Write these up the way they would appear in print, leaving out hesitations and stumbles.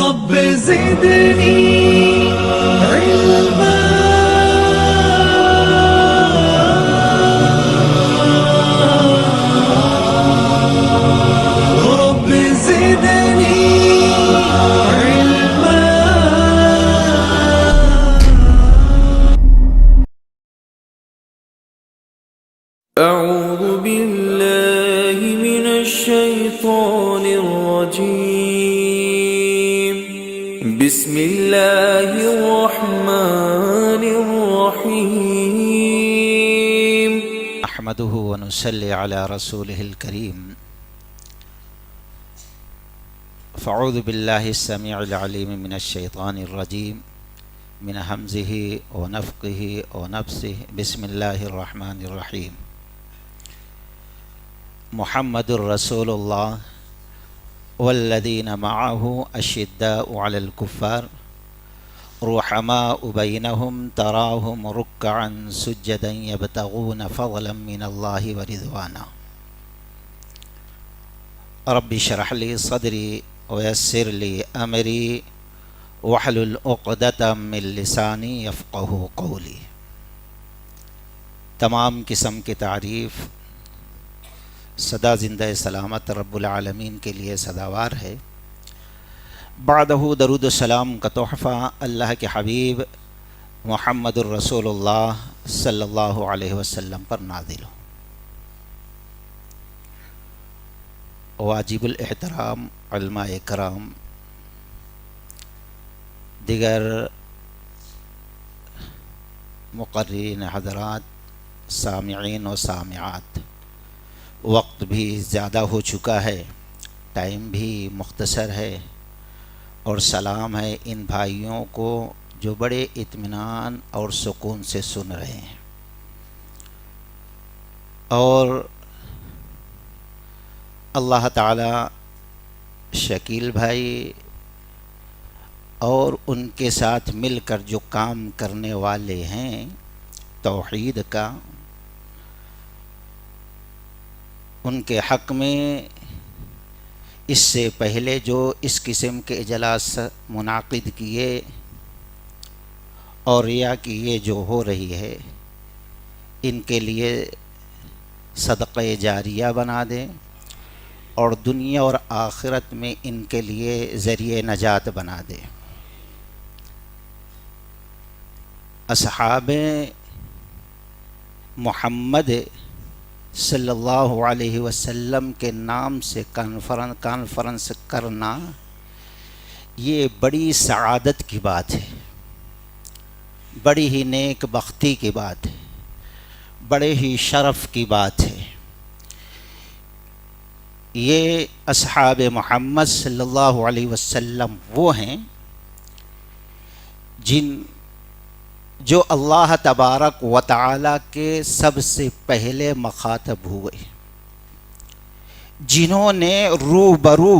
رب زدني علما رب زدني علما. أعوذ بالله من الشيطان الرجيم. بسم الله الرحمن الرحيم. نحمده ونصلي على رسوله الكريم. فأعوذ بالله السميع العليم من الشيطان الرجيم من همزه ونفخه ونفثه. بسم الله الرحمن الرحيم. محمد رسول الله والذين معه أشداء على الكفار رحماء بينهم تراهم ركعا سجدا يبتغون فضلا من الله ورضوانا. رب اشرح لي صدري ويسر لي أمري واحلل عقدة من لساني يفقه قولي. تمام قسم کی تعریف سدا زندہ سلامت رب العالمین کے لیے سداوار ہے. بعدہ درود السلام کا تحفہ اللہ کے حبیب محمد الرسول اللہ صلی اللہ علیہ وسلم پر نازل ہو. واجب الاحترام علماء کرام، دیگر مقررین حضرات، سامعین و سامعات، وقت بھی زیادہ ہو چکا ہے، ٹائم بھی مختصر ہے، اور سلام ہے ان بھائیوں کو جو بڑے اطمینان اور سکون سے سن رہے ہیں. اور اللہ تعالی شکیل بھائی اور ان کے ساتھ مل کر جو کام کرنے والے ہیں توحید کا، ان کے حق میں اس سے پہلے جو اس قسم کے اجلاس منعقد کیے اور ریا کی یہ جو ہو رہی ہے، ان کے لیے صدقہ جاریہ بنا دیں اور دنیا اور آخرت میں ان کے لیے ذریعہ نجات بنا دیں. اصحاب محمد صلی اللہ علیہ وسلم کے نام سے کانفرنس کرنا یہ بڑی سعادت کی بات ہے، بڑی ہی نیک بختی کی بات ہے، بڑے ہی شرف کی بات ہے. یہ اصحاب محمد صلی اللہ علیہ وسلم وہ ہیں جو اللہ تبارک و تعالی کے سب سے پہلے مخاطب ہوئے، جنہوں نے روبرو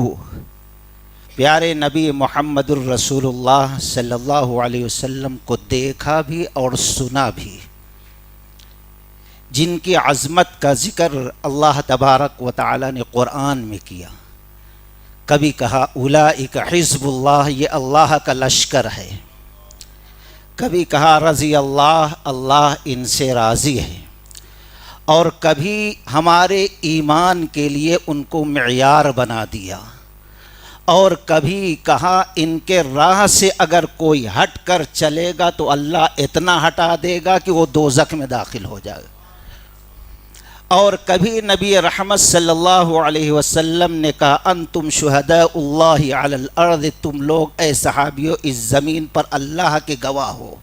پیارے نبی محمد الرسول اللہ صلی اللہ علیہ وسلم کو دیکھا بھی اور سنا بھی، جن کی عظمت کا ذکر اللہ تبارک و تعالی نے قرآن میں کیا. کبھی کہا اولئک حزب اللہ، یہ اللہ کا لشکر ہے. کبھی کہا رضی اللہ، اللہ ان سے راضی ہے. اور کبھی ہمارے ایمان کے لیے ان کو معیار بنا دیا. اور کبھی کہا ان کے راہ سے اگر کوئی ہٹ کر چلے گا تو اللہ اتنا ہٹا دے گا کہ وہ دوزخ میں داخل ہو جائے گا. اور کبھی نبی رحمت صلی اللہ علیہ وسلم نے کہا انتم شہداء اللہ علی الارض، تم لوگ اے صحابیوں اس زمین پر اللہ کے گواہ ہو.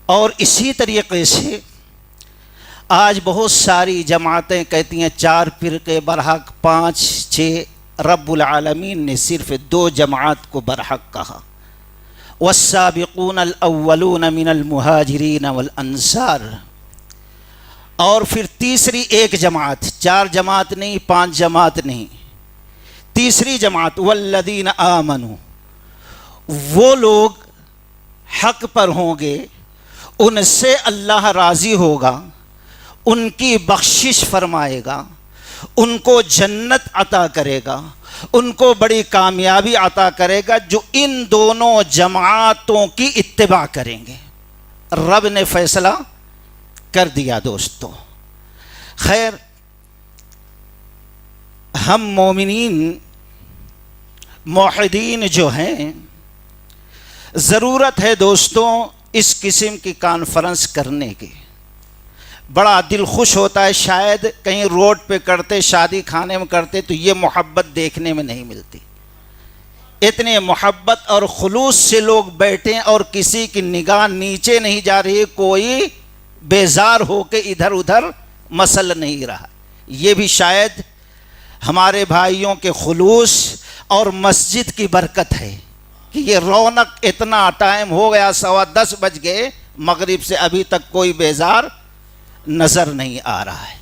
اور اسی طریقے سے آج بہت ساری جماعتیں کہتی ہیں 4 فرقے برحق، 5 6. رب العالمین نے صرف 2 جماعت کو برحق کہا، والسابقون الاولون من المہاجرین والانصار. اور پھر تیسری ایک جماعت، 4 جماعت نہیں، 5 جماعت نہیں، تیسری جماعت والذین آمنوا، وہ لوگ حق پر ہوں گے، ان سے اللہ راضی ہوگا، ان کی بخشش فرمائے گا، ان کو جنت عطا کرے گا، ان کو بڑی کامیابی عطا کرے گا جو ان دونوں جماعتوں کی اتباع کریں گے۔ رب نے فیصلہ کر دیا دوستو۔ خیر، ہم مومنین موحدین جو ہیں، ضرورت ہے دوستوں اس قسم کی کانفرنس کرنے کی۔ بڑا دل خوش ہوتا ہے، شاید کہیں روڈ پہ کرتے، شادی کھانے میں کرتے تو یہ محبت دیکھنے میں نہیں ملتی۔ اتنے محبت اور خلوص سے لوگ بیٹھیں اور کسی کی نگاہ نیچے نہیں جا رہی، کوئی بیزار ہو کے ادھر ادھر مسل نہیں رہا۔ یہ بھی شاید ہمارے بھائیوں کے خلوص اور مسجد کی برکت ہے کہ یہ رونق، اتنا ٹائم ہو گیا، 10:15 بج گئے مغرب سے، ابھی تک کوئی بیزار نظر نہیں آ رہا ہے۔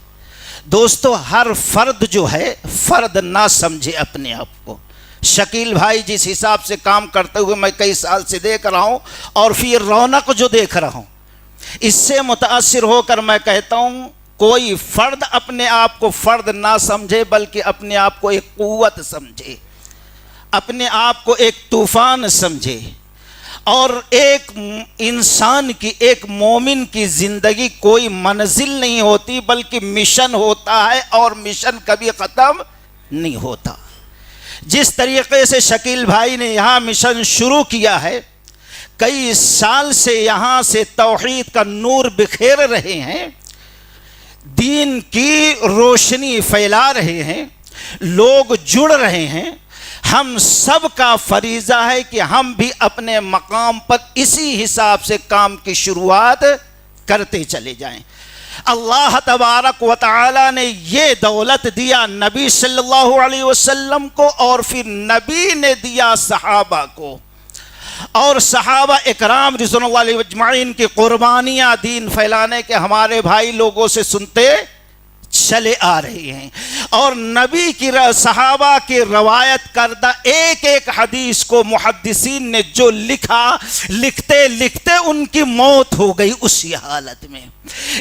دوستو، ہر فرد جو ہے، فرد نہ سمجھے اپنے آپ کو۔ شکیل بھائی جس حساب سے کام کرتے ہوئے میں کئی سال سے دیکھ رہا ہوں، اور پھر رونق جو دیکھ رہا ہوں، اس سے متاثر ہو کر میں کہتا ہوں کوئی فرد اپنے آپ کو فرد نہ سمجھے، بلکہ اپنے آپ کو ایک قوت سمجھے، اپنے آپ کو ایک طوفان سمجھے۔ اور ایک انسان کی، ایک مومن کی زندگی کوئی منزل نہیں ہوتی بلکہ مشن ہوتا ہے، اور مشن کبھی ختم نہیں ہوتا۔ جس طریقے سے شکیل بھائی نے یہاں مشن شروع کیا ہے، کئی سال سے یہاں سے توحید کا نور بکھیر رہے ہیں، دین کی روشنی پھیلا رہے ہیں، لوگ جڑ رہے ہیں۔ ہم سب کا فریضہ ہے کہ ہم بھی اپنے مقام پر اسی حساب سے کام کی شروعات کرتے چلے جائیں۔ اللہ تبارک و تعالی نے یہ دولت دیا نبی صلی اللہ علیہ وسلم کو، اور پھر نبی نے دیا صحابہ کو، اور صحابہ اکرام رضوان اللہ علیہ اجمعین کی قربانیاں دین پھیلانے کے ہمارے بھائی لوگوں سے سنتے چلے آ رہے ہیں۔ اور نبی کی صحابہ کی روایت کردہ ایک ایک حدیث کو محدثین نے جو لکھا، لکھتے لکھتے ان کی موت ہو گئی اسی حالت میں۔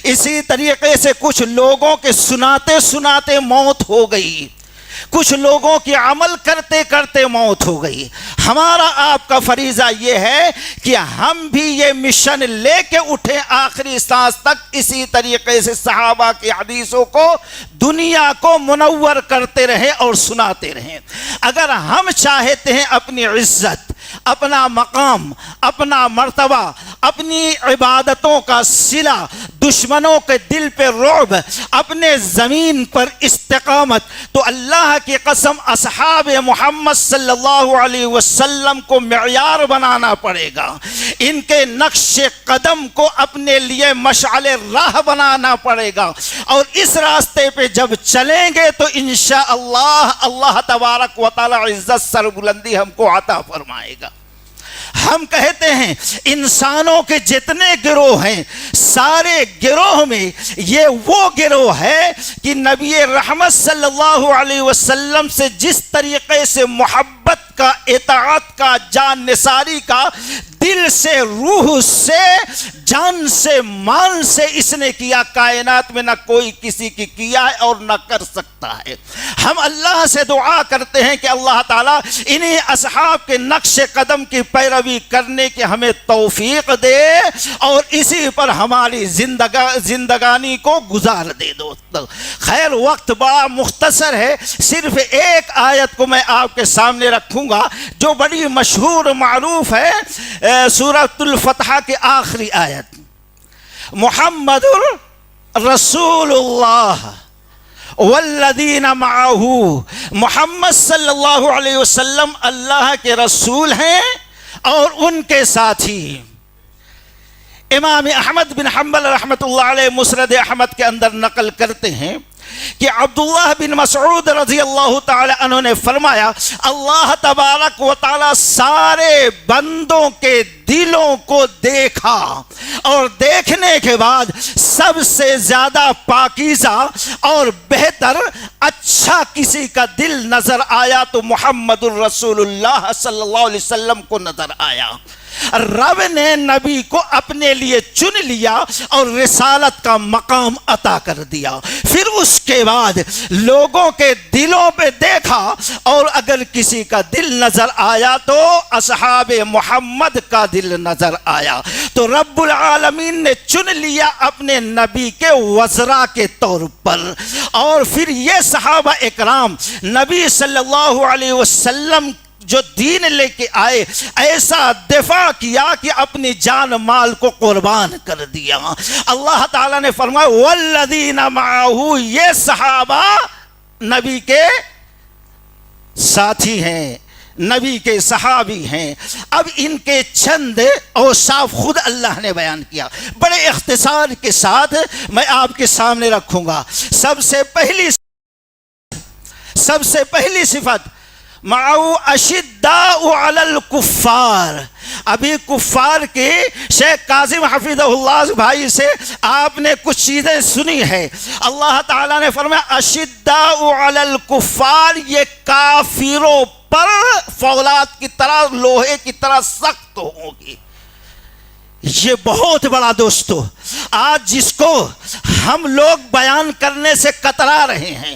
اسی طریقے سے کچھ لوگوں کے سناتے سناتے موت ہو گئی، کچھ لوگوں کی عمل کرتے کرتے موت ہو گئی۔ ہمارا آپ کا فریضہ یہ ہے کہ ہم بھی یہ مشن لے کے اٹھیں آخری سانس تک، اسی طریقے سے صحابہ کی حدیثوں کو دنیا کو منور کرتے رہیں اور سناتے رہیں۔ اگر ہم چاہتے ہیں اپنی عزت، اپنا مقام، اپنا مرتبہ، اپنی عبادتوں کا صلہ، دشمنوں کے دل پہ رعب، اپنے زمین پر استقامت، تو اللہ کی قسم اصحاب محمد صلی اللہ علیہ وسلم کو معیار بنانا پڑے گا، ان کے نقش قدم کو اپنے لیے مشعل راہ بنانا پڑے گا، اور اس راستے پہ جب چلیں گے تو انشاءاللہ اللہ تبارک و تعالی عزت سربلندی ہم کو عطا فرمائے گا۔ ہم کہتے ہیں انسانوں کے جتنے گروہ ہیں، سارے گروہ میں یہ وہ گروہ ہے کہ نبی رحمت صلی اللہ علیہ وسلم سے جس طریقے سے محبت کا، اطاعت کا، جان نثاری کا، دل سے، روح سے، جان سے، مان سے اس نے کیا، کائنات میں نہ کوئی کسی کی کیا ہے اور نہ کر سکتا ہے۔ ہم اللہ سے دعا کرتے ہیں کہ اللہ تعالیٰ انہی اصحاب کے نقش قدم کی پیروی کرنے کی ہمیں توفیق دے، اور اسی پر ہماری زندگانی کو گزار دے۔ دوستو خیر، وقت بڑا مختصر ہے، صرف ایک آیت کو میں آپ کے سامنے رکھوں گا جو بڑی مشہور معروف ہے، سورۃ الفتح کی آخری آیت، محمد رسول اللہ والذین معہ، محمد صلی اللہ علیہ وسلم اللہ کے رسول ہیں اور ان کے ساتھی۔ امام احمد بن حنبل رحمۃ اللہ علیہ مسند احمد کے اندر نقل کرتے ہیں کہ عبداللہ بن مسعود رضی اللہ تعالی عنہ نے فرمایا، اللہ تبارک و تعالی سارے بندوں کے دلوں کو دیکھا، اور دیکھنے کے بعد سب سے زیادہ پاکیزہ اور بہتر اچھا کسی کا دل نظر آیا تو محمد الرسول اللہ صلی اللہ علیہ وسلم کو نظر آیا۔ رب نے نبی کو اپنے لیے چن لیا اور رسالت کا مقام عطا کر دیا. پھر اس کے بعد لوگوں کے دلوں پہ دیکھا اور اگر کسی کا دل نظر آیا تو اصحاب محمد کا دل نظر آیا. تو رب العالمین نے چن لیا اپنے نبی کے وزراء کے طور پر. اور پھر یہ صحابہ اکرام نبی صلی اللہ علیہ وسلم جو دین لے کے آئے ایسا دفاع کیا کہ اپنی جان مال کو قربان کر دیا. اللہ تعالیٰ نے فرمایا والذین معہ، یہ صحابہ نبی کے ساتھی ہیں، نبی کے صحابی ہیں. اب ان کے چند اوصاف خود اللہ نے بیان کیا، بڑے اختصار کے ساتھ میں آپ کے سامنے رکھوں گا. سب سے پہلی صفت معو اشداء علی الکفار. ابھی کفار کے شیخ کاظم حفظہ اللہ بھائی سے آپ نے کچھ چیزیں سنی ہے. اللہ تعالیٰ نے فرمایا اشداء علی الکفار، یہ کافروں پر فولاد کی طرح، لوہے کی طرح سخت ہوں گی. یہ بہت بڑا دوستو آج جس کو ہم لوگ بیان کرنے سے کترا رہے ہیں،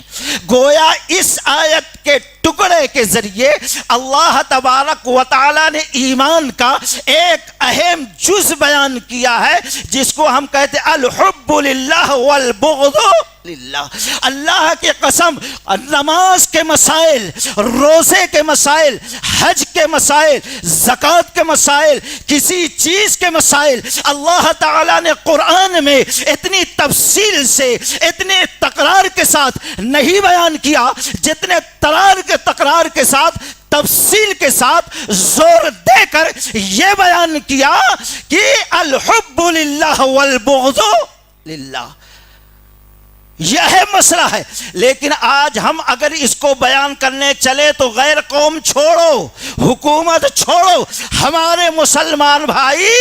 گویا اس آیت کے ٹکڑے کے ذریعے اللہ تبارک و تعالی نے ایمان کا ایک اہم جز بیان کیا ہے جس کو ہم کہتے ہیں الحب للہ والبغض للہ. اللہ کی قسم، نماز کے مسائل، روزے کے مسائل، حج کے مسائل، زکوٰۃ کے مسائل، کسی چیز کے مسائل اللہ تعالیٰ نے قرآن میں اتنی تفصیل سے، اتنے تکرار کے ساتھ نہیں بیان کیا جتنے تکرار کے ساتھ، تفصیل کے ساتھ زور دے کر یہ بیان کیا کہ الحب للہ والبغض للہ. یہ اہم مسئلہ ہے. لیکن آج ہم اگر اس کو بیان کرنے چلے تو غیر قوم چھوڑو، حکومت چھوڑو، ہمارے مسلمان بھائی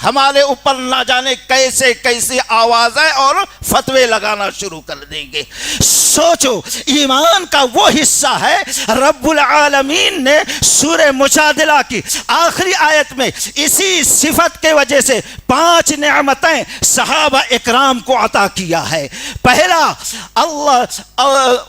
ہمارے اوپر نہ جانے کیسے کیسی آوازیں اور فتوے لگانا شروع کر دیں گے. سوچو، ایمان کا وہ حصہ ہے رب العالمین نے سورہ مجادلہ کی آخری آیت میں اسی صفت کے وجہ سے 5 نعمتیں صحابہ اکرام کو عطا کیا ہے. پہلا، اللہ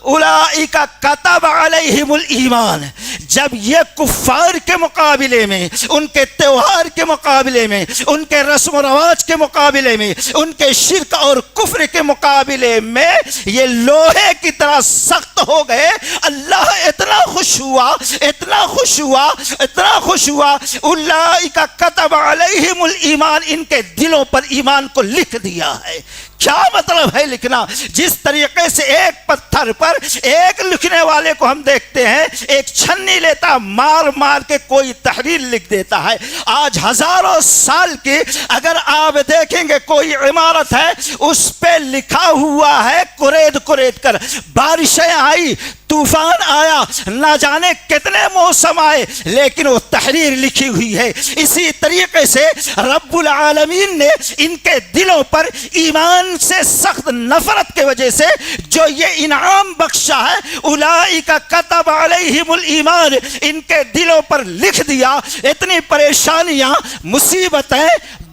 اولئک کتب علیہم الایمان. جب یہ کفار کے مقابلے میں، ان کے تہوار کے مقابلے میں، ان کے رسم و رواج کے مقابلے میں، ان کے شرک اور کفر کے مقابلے میں یہ لوہے کی طرح سخت ہو گئے، اللہ اتنا خوش ہوا، اتنا خوش ہوا، اتنا خوش ہوا. اولئک کتب علیہم الایمان، ان کے دلوں پر ایمان کو لکھ دیا ہے. کیا مطلب ہے لکھنا؟ جس طریقے سے ایک پتھر پر ایک لکھنے والے کو ہم دیکھتے ہیں، ایک چھنی لیتا مار مار کے کوئی تحریر لکھ دیتا ہے. آج ہزاروں سال کی اگر آپ دیکھیں گے کوئی عمارت ہے اس پہ لکھا ہوا ہے کرید کرید کر. بارشیں آئی، طوفان آیا، نہ جانے کتنے موسم آئے، لیکن وہ تحریر لکھی ہوئی ہے. اسی طریقے سے رب العالمین نے ان کے دلوں پر ایمان سے سخت نفرت کے وجہ سے جو یہ انعام بخشا ہے، اولئک کتب علیہم الایمان، ان کے دلوں پر لکھ دیا. اتنی پریشانیاں، مصیبتیں،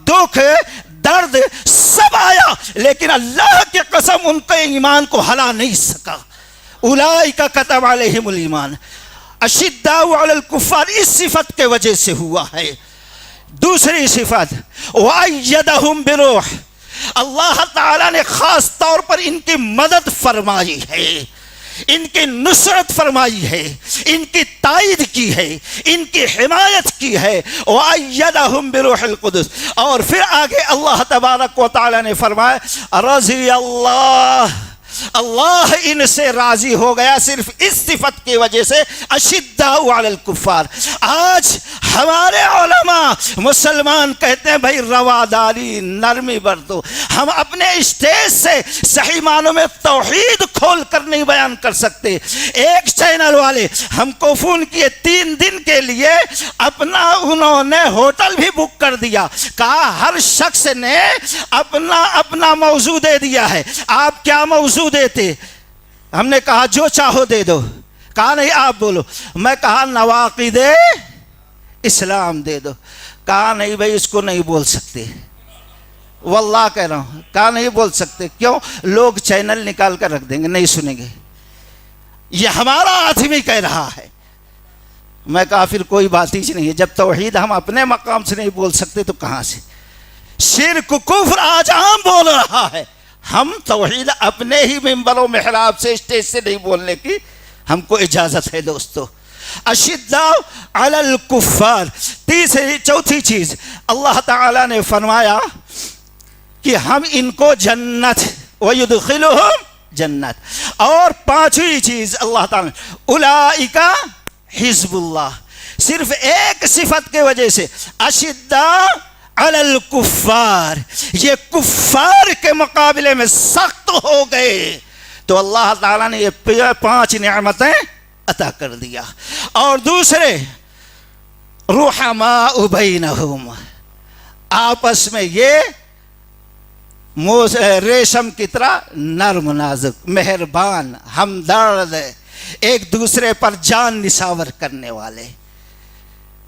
دکھ، درد سب آیا، لیکن اللہ کی قسم ان کے ایمان کو ہلا نہیں سکا. اولئک کتب علیہم الایمان. اشداء علی الکفار اس صفت کے وجہ سے ہوا ہے. دوسری صفت وَأَيَّدَهُمْ بِرُوحٍ، اللہ تعالیٰ نے خاص طور پر ان کی مدد فرمائی ہے، ان کی نصرت فرمائی ہے، ان کی تائید کی ہے، ان کی حمایت کی ہے. وَأَيَّدَهُمْ بِرُوحِ الْقُدُسِ. اور پھر آگے اللہ تبارک و تعالیٰ نے فرمایا رضی اللہ ان سے راضی ہو گیا صرف اس صفت کی وجہ سے. اشداء علی الکفار. آج ہمارے علماء مسلمان کہتے ہیں بھائی رواداری، نرمی برتو. ہم اپنے اسٹیج سے صحیح معنوں میں توحید کھول کر نہیں بیان کر سکتے. ایک چینل والے ہم کو فون کیے 3 دن کے لیے اپنا انہوں نے ہوٹل بھی بک کر دیا. کہا ہر شخص نے اپنا موضوع دے دیا ہے، آپ کیا موضوع دیتے؟ ہم نے کہا جو چاہو دے دو. کہا نہیں آپ بولو. میں کہا نواقض اسلام دے دو. کہا نہیں بھائی اس کو نہیں بول سکتے، واللہ کہہ رہا ہوں، کہا نہیں بول سکتے، کیوں؟ لوگ چینل نکال کر رکھ دیں گے، نہیں سنیں گے، یہ ہمارا آدمی کہہ رہا ہے۔ میں کہا پھر کوئی بات ہی نہیں ہے، جب توحید ہم اپنے مقام سے نہیں بول سکتے تو کہاں سے؟ شرک کفر آج عام بول رہا ہے، ہم توحید اپنے ہی ممبر و محراب سے اسٹیج سے نہیں بولنے کی ہم کو اجازت ہے دوستو۔ اشداء علی الکفار، چوتھی چیز اللہ تعالیٰ نے فرمایا کہ ہم ان کو جنت وَيُدْخِلُهُمْ جنت، اور پانچویں چیز اللہ تعالیٰ اولئک حزب اللہ، صرف ایک صفت کے وجہ سے اشداء علی الکفار، یہ کفار کے مقابلے میں سخت ہو گئے تو اللہ تعالیٰ نے یہ 5 نعمتیں عطا کر دیا۔ اور دوسرے رحماء بینہم، آپس میں یہ ریشم کی طرح نرم نازک، مہربان، ہمدرد، ایک دوسرے پر جان نثار کرنے والے۔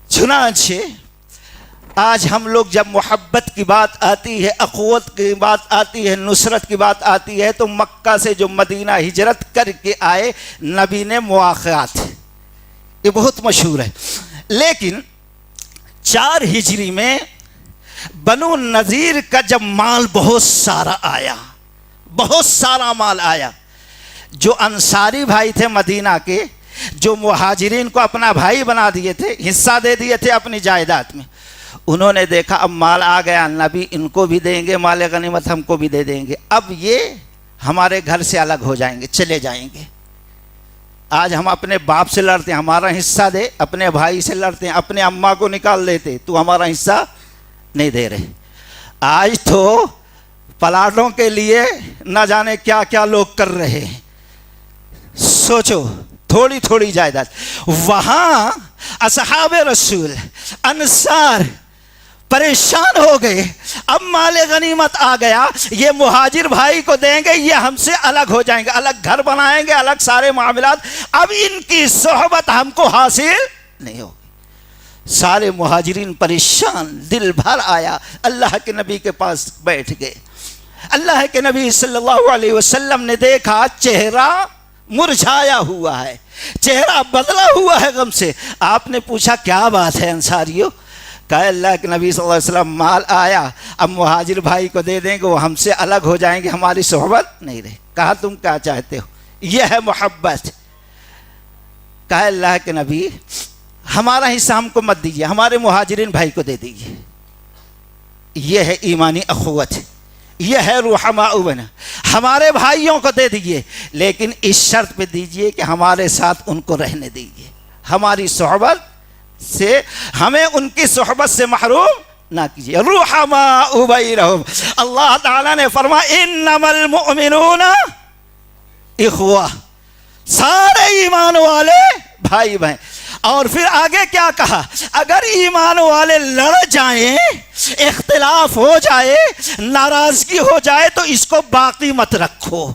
چنانچہ آج ہم لوگ جب محبت کی بات آتی ہے، اخوت کی بات آتی ہے، نصرت کی بات آتی ہے تو مکہ سے جو مدینہ ہجرت کر کے آئے نبی نے مواقعات، یہ بہت مشہور ہے۔ لیکن 4 ہجری میں بنو نذیر کا جب مال بہت سارا آیا، بہت سارا مال آیا، جو انصاری بھائی تھے مدینہ کے، جو مہاجرین کو اپنا بھائی بنا دیے تھے، حصہ دے دیے تھے اپنی جائیداد میں، انہوں نے دیکھا اب مال آ گیا، نبی ان کو بھی دیں گے مال غنیمت، ہم کو بھی دے دیں گے، اب یہ ہمارے گھر سے الگ ہو جائیں گے، چلے جائیں گے۔ آج ہم اپنے باپ سے لڑتے ہیں ہمارا حصہ دے، اپنے بھائی سے لڑتے ہیں اپنے اماں کو نکال دیتے تو ہمارا حصہ نہیں دے رہے۔ آج تو پلاٹوں کے لیے نہ جانے کیا کیا لوگ کر رہے ہیں، سوچو تھوڑی تھوڑی جائیداد۔ وہاں اصحاب رسول انصار پریشان ہو گئے، اب مال غنیمت آ گیا، یہ مہاجر بھائی کو دیں گے، یہ ہم سے الگ ہو جائیں گے، الگ گھر بنائیں گے، الگ سارے معاملات، اب ان کی صحبت ہم کو حاصل نہیں ہوگی۔ سارے مہاجرین پریشان، دل بھر آیا، اللہ کے نبی کے پاس بیٹھ گئے۔ اللہ کے نبی صلی اللہ علیہ وسلم نے دیکھا چہرہ مرجھایا ہوا ہے، چہرہ بدلا ہوا ہے غم سے۔ آپ نے پوچھا کیا بات ہے انصاریوں؟ کہا اللہ کے نبی صلی اللہ علیہ وسلم مال آیا، اب مہاجر بھائی کو دے دیں گے، وہ ہم سے الگ ہو جائیں گے، ہماری صحبت نہیں رہے۔ کہا تم کیا چاہتے ہو؟ یہ ہے محبت۔ کہا اللہ کے نبی ہمارا حصہ ہم کو مت دیجیے، ہمارے مہاجرین بھائی کو دے دیجیے۔ یہ ہے ایمانی اخوت، یہ ہے رحماء بنا، ہمارے بھائیوں کو دے دیجیے، لیکن اس شرط پہ دیجیے کہ ہمارے ساتھ ان کو رہنے دیجیے، ہماری صحبت سے، ہمیں ان کی صحبت سے محروم نہ کیجیے۔ رحماء بینہم، اللہ تعالیٰ نے فرمایا انما المؤمنون اخوہ، سارے ایمان والے بھائی بہن۔ اور پھر آگے کیا کہا؟ اگر ایمان والے لڑ جائیں، اختلاف ہو جائے، ناراضگی ہو جائے تو اس کو باقی مت رکھو۔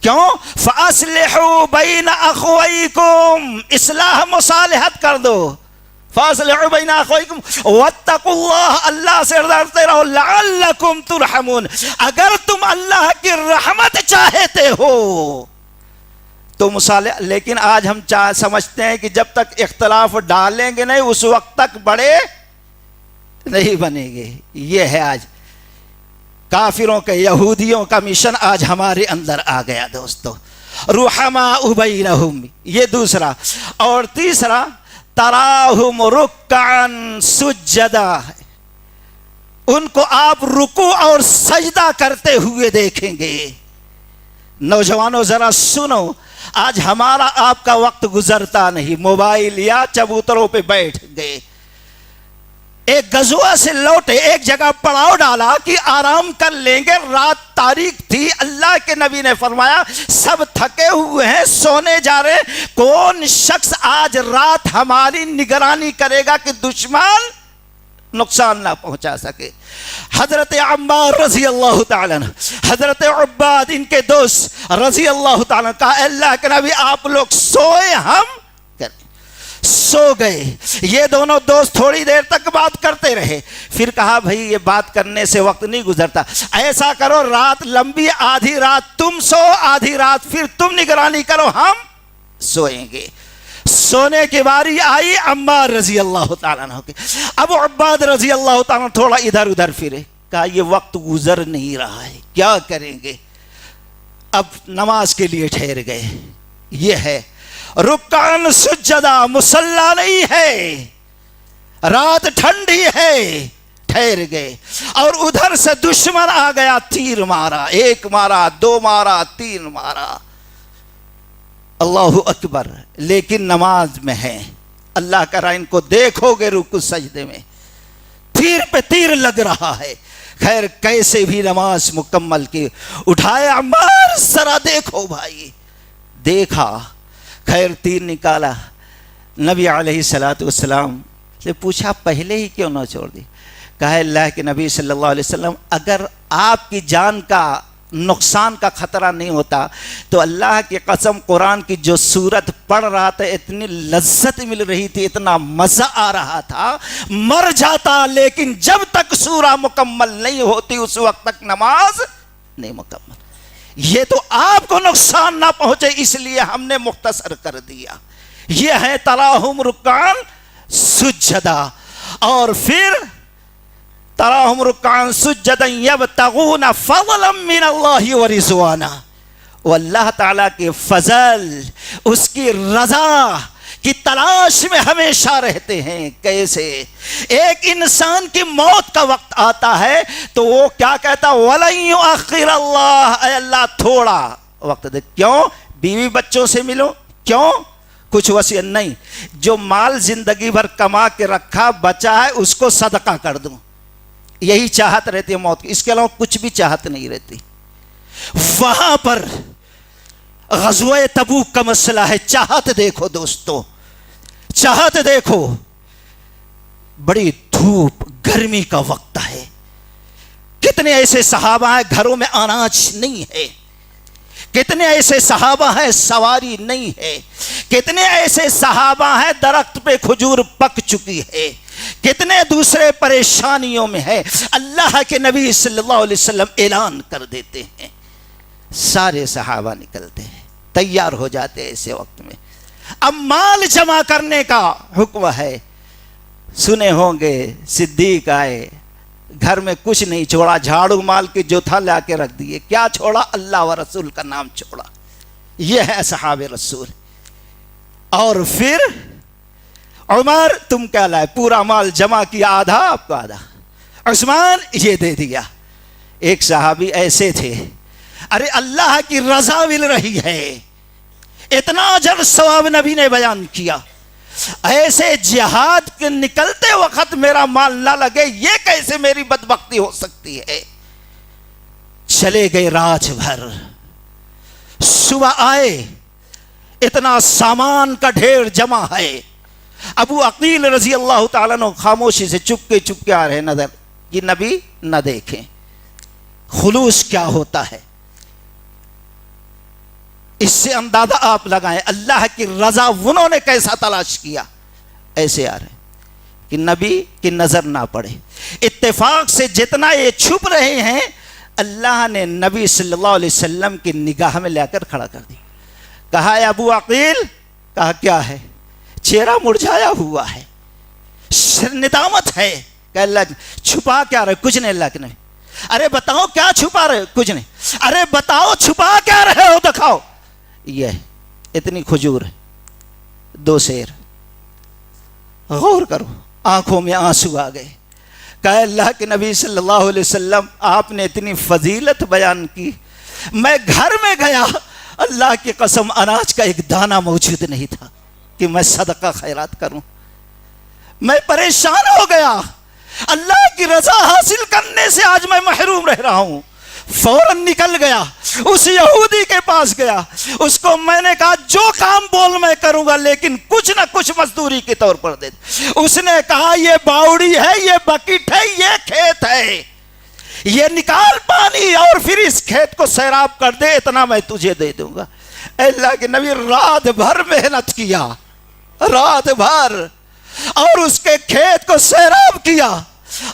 کیوں؟ فَأَصْلِحُوا بَيْنَ أَخْوَيْكُمْ، اصلاح مصالحت کر دو۔ فَأَصْلِحُوا بَيْنَ أَخْوَيْكُمْ وَاتَّقُوا اللَّهَ، اللہ سے ڈرتے رہو، لَعَلَّكُمْ تُرْحَمُونَ، اگر تم اللہ کی رحمت چاہتے ہو تو مصالح۔ لیکن آج ہم سمجھتے ہیں کہ جب تک اختلاف ڈالیں گے نہیں اس وقت تک بڑے نہیں بنیں گے۔ یہ ہے آج کافروں کے، یہودیوں کا مشن آج ہمارے اندر آ گیا دوستو۔ رحماء بینہم، یہ دوسرا۔ اور تیسرا تراہم رکعا سجدا، ان کو آپ رکوع اور سجدہ کرتے ہوئے دیکھیں گے۔ نوجوانوں ذرا سنو، آج ہمارا آپ کا وقت گزرتا نہیں، موبائل یا چبوتروں پہ بیٹھ گئے۔ ایک غزوہ سے لوٹے، ایک جگہ پڑاؤ ڈالا کہ آرام کر لیں گے، رات تاریک تھی، اللہ کے نبی نے فرمایا سب تھکے ہوئے ہیں، سونے جا رہے، کون شخص آج رات ہماری نگرانی کرے گا کہ دشمن نقصان نہ پہنچا سکے۔ حضرت عمار رضی اللہ تعالیٰ عنہ، حضرت عباد ان کے دوست رضی اللہ تعالیٰ عنہ، کہا اللہ کے نبی آپ لوگ سوئے، ہم کریں۔ سو گئے. یہ دونوں دوست تھوڑی دیر تک بات کرتے رہے. پھر کہا بھائی یہ بات کرنے سے وقت نہیں گزرتا, ایسا کرو رات لمبی, آدھی رات تم سو, آدھی رات پھر تم نگرانی کرو, ہم سوئیں گے. سونے کی باری آئی عمار رضی اللہ تعالیٰ عنہ کی. ابو عباد رضی اللہ تعالیٰ عنہ تھوڑا ادھر ادھر پھرے, کہا یہ وقت گزر نہیں رہا ہے, کیا کریں گے؟ اب نماز کے لیے ٹھہر گئے. یہ ہے رکعن سجدہ, مصلی نہیں ہے, رات ٹھنڈی ہے, ٹھہر گئے. اور ادھر سے دشمن آ گیا, تیر مارا, ایک مارا, دو مارا, تین مارا. اللہ اکبر. لیکن نماز میں ہیں. اللہ کرا ان کو دیکھو گے رکوع سجدے میں, تیر پہ تیر لگ رہا ہے. خیر کیسے بھی نماز مکمل کی. اٹھایا عمار, ذرا دیکھو بھائی. دیکھا, خیر تیر نکالا. نبی علیہ الصلوۃ والسلام سے پوچھا پہلے ہی کیوں نہ چھوڑ دی؟ کہا اللہ کے نبی صلی اللہ علیہ وسلم اگر آپ کی جان کا نقصان کا خطرہ نہیں ہوتا تو اللہ کی قسم قرآن کی جو سورت پڑھ رہا تھا اتنی لذت مل رہی تھی, اتنا مزہ آ رہا تھا, مر جاتا. لیکن جب تک سورہ مکمل نہیں ہوتی اس وقت تک نماز نہیں مکمل. یہ تو آپ کو نقصان نہ پہنچے اس لیے ہم نے مختصر کر دیا. یہ ہے تراہم رکعان سجدہ. اور پھر تراہم رکعان سجدا یبتغون فضلا من اللہ ورضوانا. وہ اللہ تعالیٰ کے فضل, اس کی رضا کی تلاش میں ہمیشہ رہتے ہیں. کیسے؟ ایک انسان کی موت کا وقت آتا ہے تو وہ کیا کہتا, وَلَن يُؤَخِّرَ اللَّهُ, اے اللہ تھوڑا وقت دے. کیوں؟ بیوی بچوں سے ملو. کیوں؟ کچھ وصیت نہیں, جو مال زندگی بھر کما کے رکھا بچا ہے اس کو صدقہ کر دوں. یہی چاہت رہتی ہے موت کی, اس کے علاوہ کچھ بھی چاہت نہیں رہتی. وہاں پر غزوہ تبوک کا مسئلہ ہے. چاہت دیکھو دوستو, چاہت دیکھو. بڑی دھوپ گرمی کا وقت ہے. کتنے ایسے صحابہ ہیں گھروں میں اناج نہیں ہے, کتنے ایسے صحابہ ہیں سواری نہیں ہے, کتنے ایسے صحابہ ہیں درخت پہ کھجور پک چکی ہے, کتنے دوسرے پریشانیوں میں ہے. اللہ کے نبی صلی اللہ علیہ وسلم اعلان کر دیتے ہیں, سارے صحابہ نکلتے ہیں, تیار ہو جاتے ہیں ایسے وقت میں. اب مال جمع کرنے کا حکم ہے. سنے ہوں گے صدیق آئے, گھر میں کچھ نہیں چھوڑا, جھاڑو مال کی جو تھا لا کے رکھ دیے. کیا چھوڑا؟ اللہ و رسول کا نام چھوڑا. یہ ہے اصحاب رسول. اور پھر عمر تم کیا لائے؟ پورا مال جمع کیا, آدھا آپ کو آدھا. عثمان یہ دے دیا. ایک صحابی ایسے تھے, ارے اللہ کی رضا مل رہی ہے, اتنا اجر ثواب نبی نے بیان کیا, ایسے جہاد کے نکلتے وقت میرا مال نہ لگے, یہ کیسے میری بدبختی ہو سکتی ہے. چلے گئے رات بھر, صبح آئے, اتنا سامان کا ڈھیر جمع ہے. ابو عقیل رضی اللہ تعالیٰ عنہ خاموشی سے چپکے آ رہے نظر کہ نبی نہ دیکھیں. خلوص کیا ہوتا ہے اس سے اندازہ آپ لگائیں. اللہ کی رضا انہوں نے کیسا تلاش کیا. ایسے آ رہے کہ نبی کی نظر نہ پڑے. اتفاق سے جتنا یہ چھپ رہے ہیں اللہ نے نبی صلی اللہ علیہ وسلم کی نگاہ میں لے کر کھڑا کر دی. کہا ہے ابو عقیل, کہا کیا ہے؟ چہرہ مرجھایا ہوا ہے, ندامت ہے. کہ اللہ چھپا کیا رہے؟ کچھ نہیں. اللہ کے نہیں. ارے بتاؤ کیا چھپا رہے؟ کچھ نہیں. ارے بتاؤ چھپا کیا رہے ہو, دکھاؤ. یہ اتنی کھجور ہے, 2 سیر. غور کرو, آنکھوں میں آنسو آ گئے. کہا اللہ کے نبی صلی اللہ علیہ وسلم آپ نے اتنی فضیلت بیان کی, میں گھر میں گیا, اللہ کی قسم اناج کا ایک دانہ موجود نہیں تھا کہ میں صدقہ خیرات کروں. میں پریشان ہو گیا, اللہ کی رضا حاصل کرنے سے آج میں محروم رہ رہا ہوں. فوراً نکل گیا, اس یہودی کے پاس گیا, اس کو میں نے کہا جو کام بول میں کروں گا لیکن کچھ نہ کچھ مزدوری کے طور پر دے. اس نے کہا یہ باوڑی ہے, یہ بکٹ ہے, یہ کھیت ہے, یہ نکال پانی اور پھر اس کھیت کو سیراب کر دے, اتنا میں تجھے دے دوں گا. اللہ کے نبی رات بھر محنت کیا, رات بھر اور اس کے کھیت کو سیراب کیا.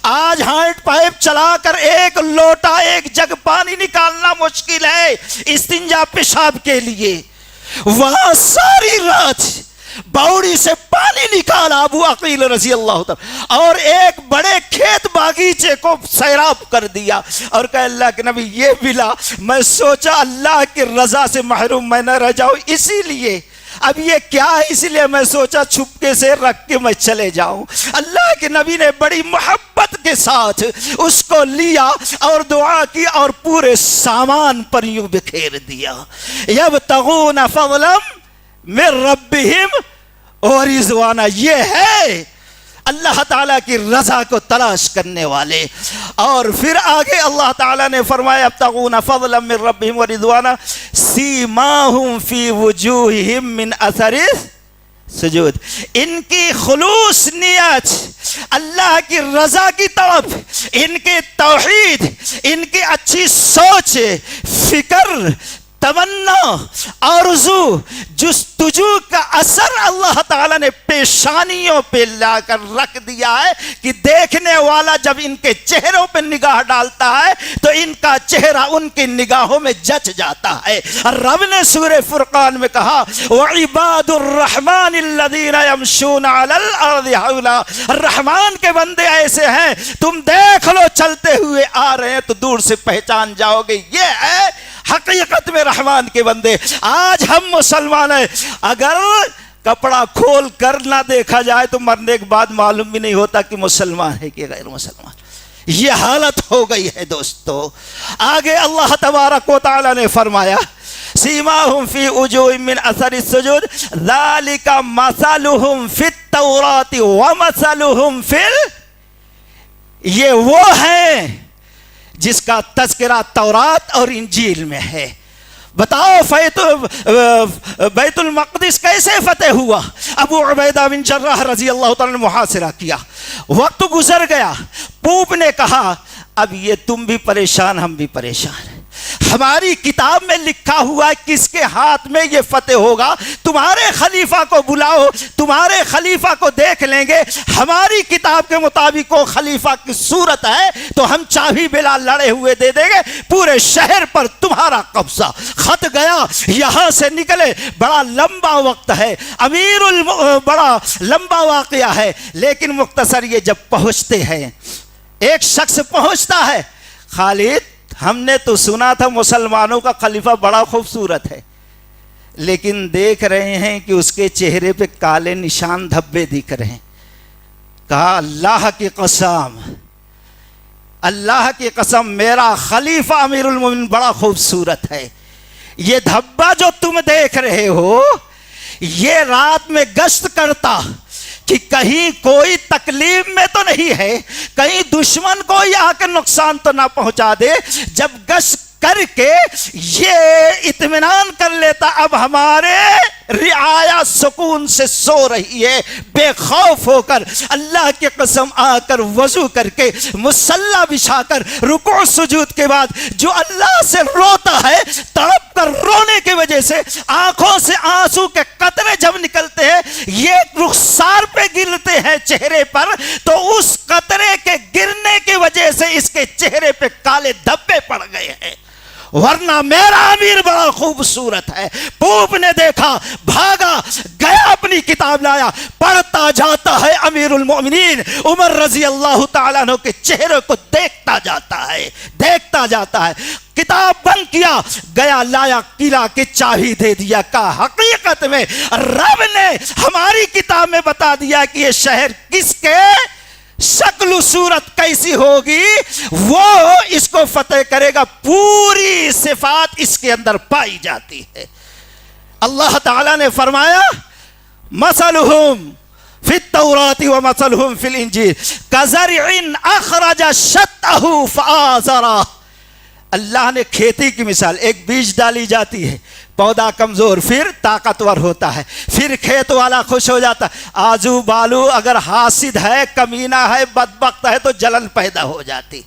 آج ہینڈ پائپ چلا کر ایک لوٹا ایک جگ پانی نکالنا مشکل ہے استنجا پیشاب کے لیے. وہاں ساری رات باوڑی سے پانی نکالا ابو عقیل رضی اللہ تعالی اور ایک بڑے کھیت باغیچے کو سیراب کر دیا اور کہ اللہ کے نبی یہ ملا. میں سوچا اللہ کی رضا سے محروم میں نہ رہ جاؤں, اسی لیے اب یہ کیا ہے, اس لیے میں سوچا چھپکے سے رکھ کے میں چلے جاؤں. اللہ کے نبی نے بڑی محبت کے ساتھ اس کو لیا اور دعا کی اور پورے سامان پر یوں بکھیر دیا. یبتغون فضلا من ربہم ورضوانا, یہ ہے اللہ تعالیٰ کی رضا کو تلاش کرنے والے. اور پھر آگے اللہ تعالیٰ نے فرمایا یبتغون فضلا من ربہم ورضوانا سیماہم فی وجوہہم من اثر سجود. ان کی خلوص نیت, اللہ کی رضا کی طرف, ان کے توحید, ان کی اچھی سوچ, فکر, تمنا, آرزو, جستجو کا اثر اللہ تعالیٰ نے پیشانیوں پہ لا کر رکھ دیا ہے کہ دیکھنے والا جب ان کے چہروں پہ نگاہ ڈالتا ہے تو ان کا چہرہ ان کی نگاہوں میں جچ جاتا ہے. رب نے سورہ فرقان میں کہا وَعِبَادُ الرَّحْمَنِ الَّذِينَ يَمْشُونَ عَلَى الْأَرْضِ حَوْلًا, رحمان کے بندے ایسے ہیں تم دیکھ لو چلتے ہوئے آ رہے ہیں تو دور سے پہچان جاؤ گے. یہ ہے حقیقت میں رحمان کے بندے. آج ہم مسلمان ہیں, اگر کپڑا کھول کر نہ دیکھا جائے تو مرنے کے بعد معلوم بھی نہیں ہوتا کہ مسلمان ہے کہ غیر مسلمان. یہ حالت ہو گئی ہے دوستو. آگے اللہ تبارک و تعالی نے فرمایا سیماہم فی وجوہہم من اثر السجود ذالک مثلہم فی التوراۃ ومثلہم فی یہ وہ ہیں جس کا تذکرہ تورات اور انجیل میں ہے. بتاؤ بیت المقدس کیسے فتح ہوا؟ ابو عبیدہ بن جراح رضی اللہ تعالیٰ نے محاصرہ کیا, وقت گزر گیا, پوپ نے کہا اب یہ تم بھی پریشان ہم بھی پریشان ہیں, ہماری کتاب میں لکھا ہوا ہے کس کے ہاتھ میں یہ فتح ہوگا, تمہارے خلیفہ کو بلاؤ, تمہارے خلیفہ کو دیکھ لیں گے, ہماری کتاب کے مطابق وہ خلیفہ کی صورت ہے تو ہم چابی بلا لڑے ہوئے دے دیں گے, پورے شہر پر تمہارا قبضہ. خط گیا, یہاں سے نکلے, بڑا لمبا وقت ہے, بڑا لمبا واقعہ ہے, لیکن مختصر یہ جب پہنچتے ہیں, ایک شخص پہنچتا ہے, خالد ہم نے تو سنا تھا مسلمانوں کا خلیفہ بڑا خوبصورت ہے, لیکن دیکھ رہے ہیں کہ اس کے چہرے پہ کالے نشان دھبے دکھ رہے ہیں. کہا اللہ کی قسم, اللہ کی قسم میرا خلیفہ امیر المومنین بڑا خوبصورت ہے, یہ دھبا جو تم دیکھ رہے ہو یہ رات میں گشت کرتا کہ کہیں کوئی تکلیف میں تو نہیں ہے, کہیں دشمن کو آ کے نقصان تو نہ پہنچا دے. جب گشت کر کے یہ اطمینان کر لیتا اب ہمارے رعایا سکون سے سو رہی ہے بے خوف ہو کر, اللہ کی قسم آ کر وضو کر کے مصلی بچھا کر رکوع سجود کے بعد جو اللہ سے روتا ہے, تڑپ کر رونے کی وجہ سے آنکھوں سے آنسو کے قطرے جب نکلتے ہیں یہ رخسار پہ گرتے ہیں چہرے پر, تو اس قطرے کے گرنے کی وجہ سے اس کے چہرے پہ کالے دھبے پڑ گئے ہیں, ورنہ میرا امیر بڑا خوبصورت ہے. پوپ نے دیکھا, بھاگا گیا, اپنی کتاب لایا, پڑھتا جاتا ہے امیر المومنین عمر رضی اللہ تعالیٰ عنہ کے چہرے کو دیکھتا جاتا ہے, دیکھتا جاتا ہے. کتاب بند کیا, گیا لایا, قلعہ کی چابی دے دیا. کا حقیقت میں رب نے ہماری کتاب میں بتا دیا کہ یہ شہر کس کے شکل و صورت کیسی ہوگی, وہ اس کو فتح کرے گا. پوری صفات اس کے اندر پائی جاتی ہے. اللہ تعالیٰ نے فرمایا مثلہم فی التوراۃ ومثلہم فی الانجیل کزرع اخرج شطأہ فآزرہ. اللہ نے کھیتی کی مثال, ایک بیج ڈالی جاتی ہے, پودا کمزور پھر طاقتور ہوتا ہے, پھر کھیت والا خوش ہو جاتا ہے. آجو بالو اگر حاسد ہے, کمینہ ہے, بدبخت ہے تو جلن پیدا ہو جاتی.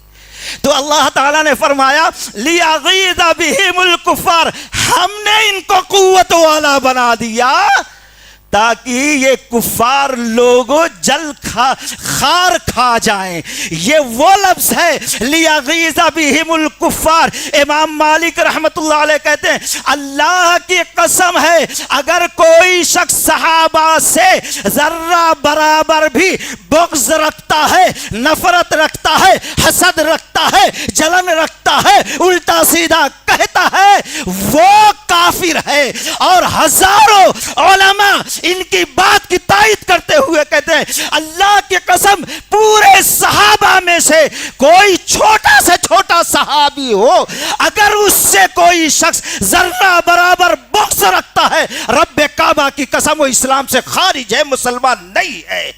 تو اللہ تعالیٰ نے فرمایا لیغیظ بہم الکفار, ہم نے ان کو قوت والا بنا دیا تاکہ یہ کفار لوگوں جل خار کھا جائیں. یہ وہ لفظ ہے لیغیظ بہم الکفار. امام مالک رحمت اللہ علیہ کہتے ہیں اللہ کی قسم ہے اگر کوئی شخص صحابہ سے ذرہ برابر بھی بغض رکھتا ہے, نفرت رکھتا ہے, حسد رکھتا ہے, جلن رکھتا ہے, الٹا سیدھا کہتا ہے, وہ کافر ہے. اور ہزاروں علماء ان کی بات کی تائید کرتے ہوئے کہتے ہیں اللہ کی قسم پورے صحابہ میں سے کوئی چھوٹا سے چھوٹا صحابی ہو اگر اس سے کوئی شخص ذرہ برابر بغض رکھتا ہے, رب کعبہ کی قسم وہ اسلام سے خارج ہے, مسلمان نہیں ہے.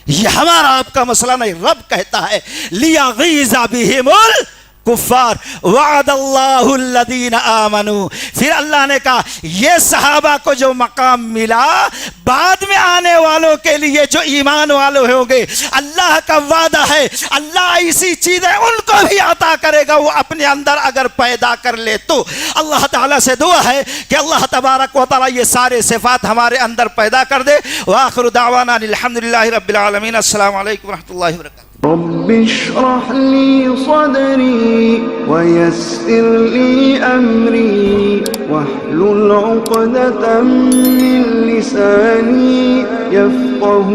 یہ ہمارا آپ کا مسئلہ نہیں. رب کہتا ہے لیغیظ بہم الکفار وعد اللہ الذین آمنوا. پھر اللہ نے کہا یہ صحابہ کو جو مقام ملا بعد میں آنے والوں کے لیے جو ایمان والے ہوں گے اللہ کا وعدہ ہے اللہ ایسی چیزیں ان کو بھی عطا کرے گا وہ اپنے اندر اگر پیدا کر لے تو. اللہ تعالیٰ سے دعا ہے کہ اللہ تبارک و تعالیٰ یہ سارے صفات ہمارے اندر پیدا کر دے. وآخر دعوانا الحمدللہ رب العالمین. السلام علیکم ورحمۃ اللہ وبرکاتہ. رب اشرح لي صدري ويسر لي أمري واحلل عقدة من لساني يفقه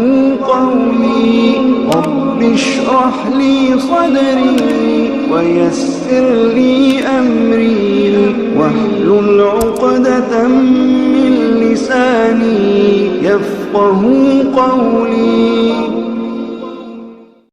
قولي. رب اشرح لي صدري ويسر لي أمري واحلل عقدة من لساني يفقه قولي.